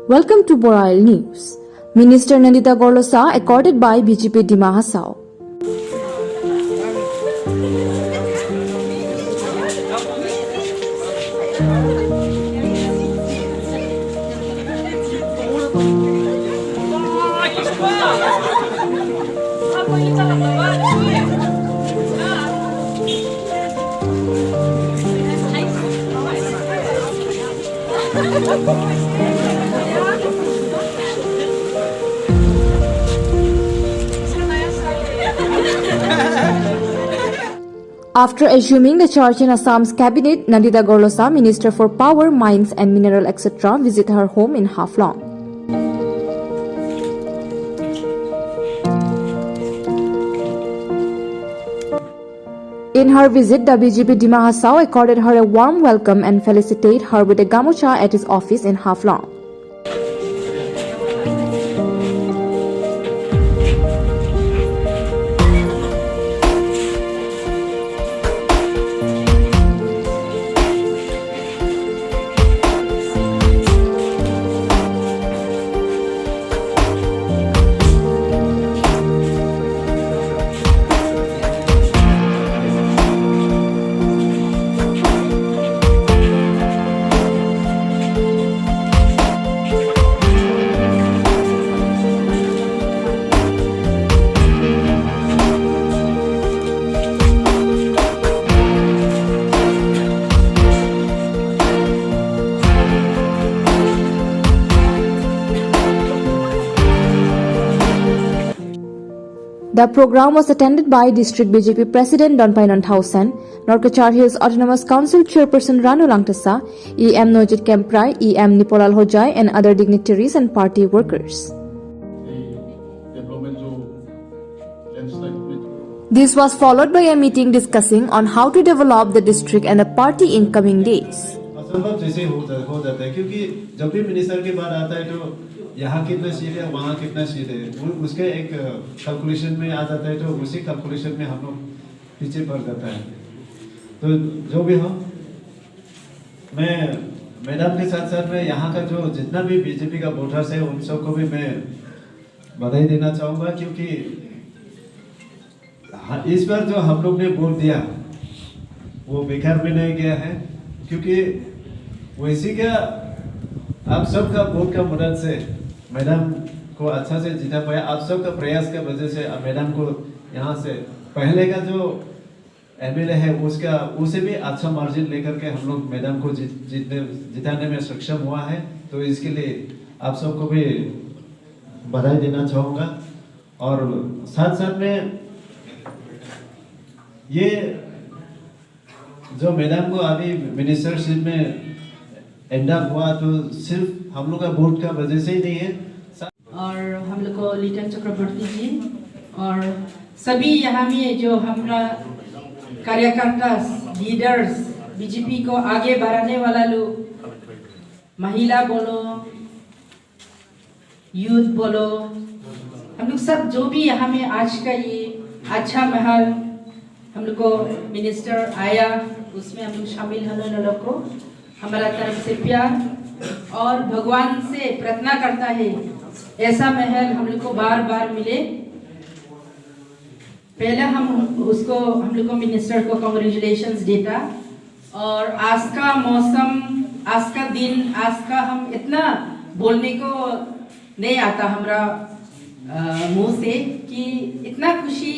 Welcome to Borail News. Minister Nandita Gorlosa accorded by BJP Dima Hasao. After assuming the charge in Assam's cabinet, Nandita Gorlosa, Minister for Power, Mines and Mineral etc., visit her home in Haflong. In her visit, the BJP Dima Hasao accorded her a warm welcome and felicitate her with a gamucha at his office in Haflong. The program was attended by District BJP President Donpai Nonthausen, Norkachar Hills Autonomous Council Chairperson Ranu Langtasa, EM Nojit Kemprai, EM Nipolal Hojai and other dignitaries and party workers. This was followed by a meeting discussing on how to develop the district and the party in coming days. असंभव जैसे हो जाता है क्योंकि जब भी minister की बात आता है तो यहाँ कितना सीट है वहाँ कितना सीट है वो उसके एक कैलकुलेशन में आ जाता है तो उसी कैलकुलेशन में हम लोग पीछे पड़ जाता है। तो जो भी हो मैं मैडम के साथ साथ में यहाँ का जो जितना भी बीजेपी का वोटर्स है उन सबको भी मैं बधाई देना चाहूँगा क्योंकि इस बार जो हम लोग ने वोट दिया वो बेकार में नहीं गया है क्योंकि वैसे क्या आप सबका वोट का मदद से मैडम को अच्छा से जीता पाया। आप सबका प्रयास की वजह से मैडम को यहाँ से पहले का जो एमएलए है उसका उसे भी अच्छा मार्जिन लेकर के हम लोग मैडम को जिताने में सक्षम हुआ है। तो इसके लिए आप सबको भी बधाई देना चाहूँगा और साथ साथ में ये जो मैडम को अभी मिनिस्टरशिप में एंड अप हुआ तो सिर्फ हम लोग का वोट का वजह से ही नहीं है और हम लोग को लिटन चक्रवर्ती जी और सभी यहाँ में जो हमारा कार्यकर्ता लीडर्स बीजेपी को आगे बढ़ाने वाला लोग महिला बोलो यूथ बोलो हम लोग सब जो भी यहाँ में आज का ये अच्छा महल हम लोग को मिनिस्टर आया उसमें हम लोग शामिल होने लोग को हमारा तरफ से प्यार और भगवान से प्रार्थना करता है ऐसा महल हम लोग को बार बार मिले। पहले हम लोग को मिनिस्टर को कांग्रेचुलेशंस देता और आज का मौसम आज का दिन आज का हम इतना बोलने को नहीं आता हमारा मुंह से कि इतना खुशी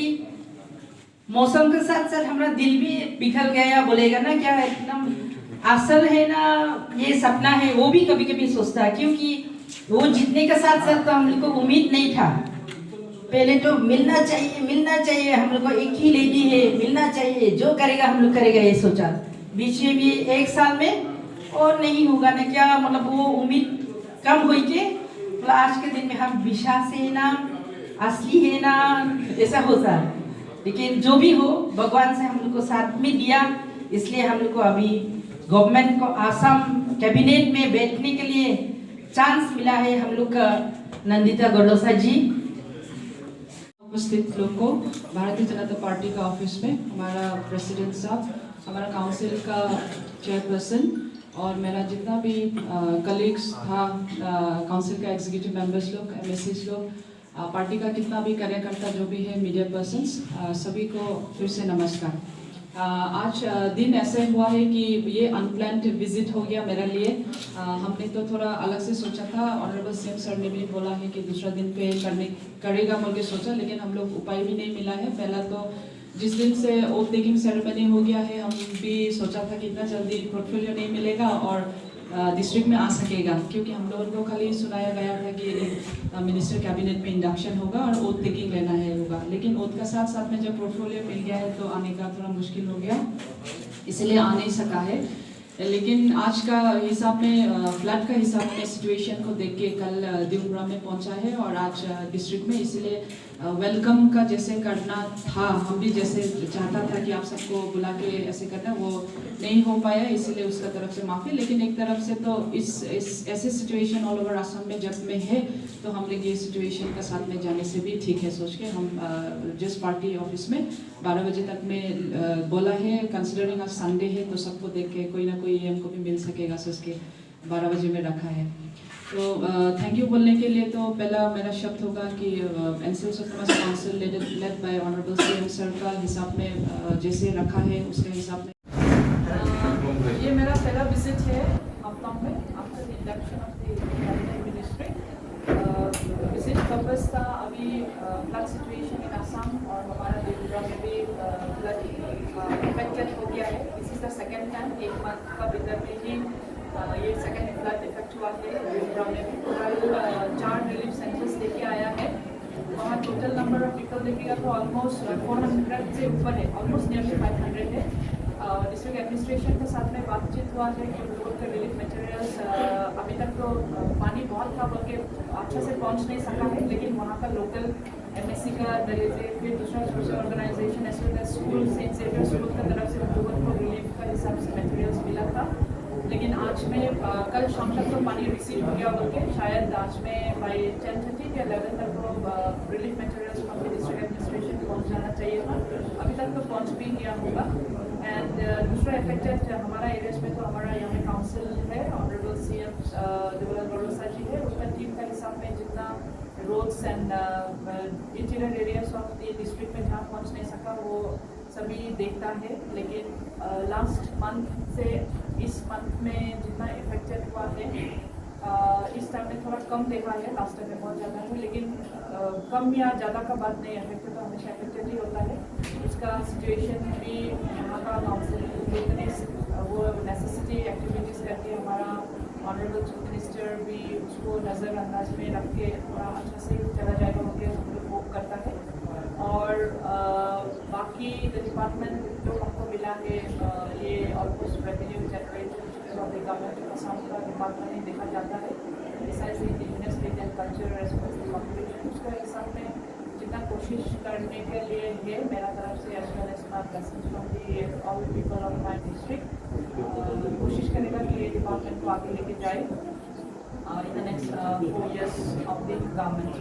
मौसम के साथ साथ हमारा दिल भी पिघल गया बोलेगा ना क्या एकदम असल है ना ये सपना है वो भी कभी कभी सोचता है क्योंकि वो जीतने के साथ साथ तो हम लोग को उम्मीद नहीं था। पहले तो मिलना चाहिए हम लोग को एक ही लेडी है मिलना चाहिए जो करेगा हम लोग करेगा ये सोचा बीच में भी एक साल में और नहीं होगा ना क्या मतलब वो उम्मीद कम हुई के मतलब आज के दिन में हम विश्वास है ना असली है ना ऐसा होता है लेकिन जो भी हो भगवान से हम लोग को साथ में दिया इसलिए हम लोग को अभी गवर्नमेंट को आसाम कैबिनेट में बैठने के लिए चांस मिला है हम लोग का नंदिता गोरलोसा जी। उपस्थित लोग को भारतीय जनता पार्टी का ऑफिस में हमारा प्रेसिडेंट साहब हमारा काउंसिल का चेयरपर्सन और मेरा जितना भी कलीग्स था, काउंसिल का एग्जीक्यूटिव मेंबर्स लोग, एमएससीज लोग, पार्टी का कितना भी कार्यकर्ता जो भी है, मीडिया पर्सन्स, सभी को फिर से नमस्कार। आज दिन ऐसे हुआ है कि ये अनप्लान्ड विजिट हो गया मेरे लिए। हमने तो थोड़ा अलग से सोचा था, ऑनरेबल सीएम सर ने भी बोला है कि दूसरा दिन पे करेगा बोल के सोचा, लेकिन हम लोग उपाय भी नहीं मिला है। पहला तो जिस दिन से ओथ टेकिंग सेरेमनी हो गया है, हम भी सोचा था कि इतना जल्दी पोर्टफोलियो नहीं मिलेगा और डिस्ट्रिक्ट में आ सकेगा, क्योंकि हम लोगों को खाली सुनाया गया था कि मिनिस्टर कैबिनेट में इंडक्शन होगा और ओथ टेकिंग लेना है होगा, लेकिन ओथ का साथ साथ में जब पोर्टफोलियो मिल गया है तो आने का थोड़ा मुश्किल हो गया, इसलिए आ नहीं सका है। लेकिन आज का हिसाब में, फ्लड का हिसाब में सिचुएशन को देख के कल देवपुरा में पहुंचा है और आज डिस्ट्रिक्ट में, इसलिए वेलकम का जैसे करना था, हम भी जैसे चाहता था कि आप सबको बुला के ऐसे करना, वो नहीं हो पाया, इसीलिए उसका तरफ से माफ़ी। लेकिन एक तरफ से तो इस ऐसे सिचुएशन ऑल ओवर आसाम में जब में है, तो हम लोग ये सिचुएशन का साथ में जाने से भी ठीक है सोच के हम जिस पार्टी ऑफिस में 12 बजे तक में बोला है, कंसिडरिंग आज संडे है तो सबको देख के कोई ना कोई EM को भी मिल सकेगा, सोच के 12 बजे में रखा है। तो थैंक यू बोलने के लिए तो पहला मेरा शब्द होगा कि NCL autonomous council led by honourable CM sir का हिसाब में जैसे रखा है उसके हिसाब में ये मेरा पहला विजिट है हफ्ता में after induction of the cabinet ministry. Visit purpose था अभी फ्लड सिचुएशन इन असम और हमारा देवपुरा में भी फ्लड इफेक्टेड हो गया है। This is the second time, एक मंथ का भीतर में ही ये सेकेंड फ्लड इफेक्ट हुआ है देवपुरा में भी। कल 4 रिलीफ सेंटर्स लेके आया है, वहाँ टोटल नंबर ऑफ पीपल देखिएगा तो ऑलमोस्ट 400 से ऊपर है, ऑलमोस्ट नियरली 500 है। डिस्ट्रिक्ट एडमिनिस्ट्रेशन के साथ में बातचीत हुआ है कि उन लोगों के रिलीफ मटेरियल्स अभी तक तो पानी बहुत था बोल के अच्छा से पहुंच नहीं सका है, लेकिन वहाँ का लोकल MSC का दरिजे, फिर दूसरा social organisation as well as school, Saint Xavier school की तरफ से उन लोगों को रिलीफ का हिसाब से मटेरियल्स मिला था। लेकिन आज में कल शाम तक तो पानी रिसीव हो गया बोल के, शायद आज में बाई 10:30 या 11 तक तो रिलीफ मटेरियल्स वहाँ डिस्ट्रिक्ट एडमिनिस्ट्रेशन पहुँच जाना चाहिए था, अभी तक तो पहुँच भी गया होगा। एंड दूसरा इफेक्टेड हमारा एरियाज में तो हमारा यहाँ काउंसिल है, ऑनरेबल सीएम देवलाल भरोसा जी है, उसका टीम का हिसाब में जितना roads and interior areas of the district में जहाँ पहुँच नहीं सका वो सभी देखता है। लेकिन लास्ट मंथ से इस मंथ में जितना इफेक्टेड हुआ है इस टाइम में थोड़ा कम देखा है, लास्ट टाइम में बहुत ज़्यादा है, लेकिन कम या ज़्यादा का बात नहीं, इफेक्टेड तो हमेशा इफेक्टेड ही होता है। उसका सिचुएशन भी यहाँ का काउंसिल जितने वो नेसेसिटी एक्टिविटीज़ करके हमारा ऑनरेबल चीफ मिनिस्टर भी उसको नज़रअंदाज में रख के थोड़ा अच्छा से चला जाएगा उनके हम लोग होप करता है। और बाकी डिपार्टमेंट जो हमको मिला है ये almost revenue generation government Assam का डिपार्टमेंट ही देखा जाता है, besides indigenous state and culture as well as population, उसका हिसाब में जितना कोशिश करने के लिए है मेरा तरफ से as well as my blessings from the all people of my district, कोशिश करेगा कि ये डिपार्टमेंट को आगे लेके जाए in the next 4 years of the government.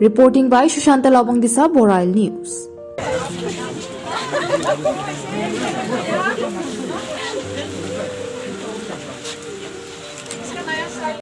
Reporting by Shushanta Lawangdisa, Borail News.